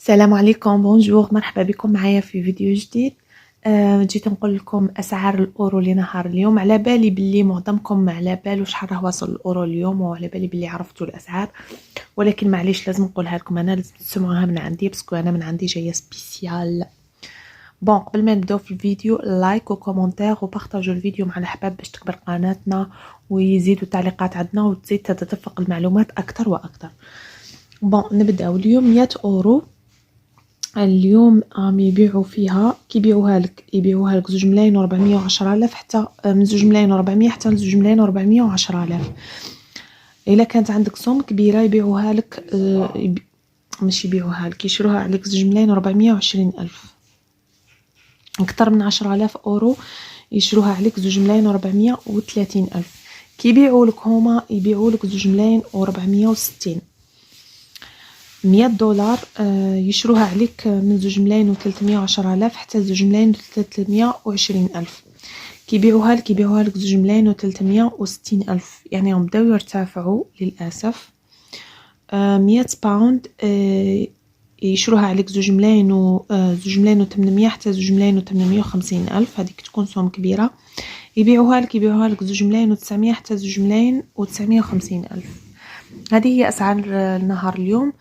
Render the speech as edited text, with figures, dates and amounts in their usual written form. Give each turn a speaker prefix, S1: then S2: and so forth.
S1: السلام عليكم، بونجور، مرحبا بكم معايا في فيديو جديد. جيت نقول لكم اسعار الاورو لنهار اليوم. على بالي باللي معظمكم ما على بالو شحال راه واصل الاورو اليوم، وعلى بالي باللي عرفتوا الاسعار، ولكن معليش لازم نقولها لكم انا، لازم تسمعوها من عندي باسكو انا من عندي جايه سبيسيال. بون، قبل ما نبداو في الفيديو، لايك وكومنتير وبارطاجوا الفيديو مع الاحباب باش تكبر قناتنا ويزيدوا التعليقات عندنا وتزيد تتدفق المعلومات اكثر واكثر. بون نبداو اليوم. 100 اورو اليوم عم يبيعوا فيها، كيبيعوها لك يبيعوها لك 2,410,000 حتى من 2,400 حتى ل 2,410,000. الا كانت عندك صوم كبيره يبيعوها لك مش يبيعوها لك، يشروها عليك 2,420,000. اكثر من 10,000 اورو يشروها عليك 2,430,000. كيبيعوا لك هما يبيعوا لك 2,460. 100 دولار يشروها عليك من 2,310,000 حتى 2,320,000. كيبيعوها لك 2,360,000، يعني هم بداو يرتفعوا للاسف. 100 باوند يشروها عليك 2,800 حتى 2,850,000. هذيك تكون سوم كبيره. يبيعوها لك 2,900 حتى 2,950,000. هذه هي اسعار النهار اليوم.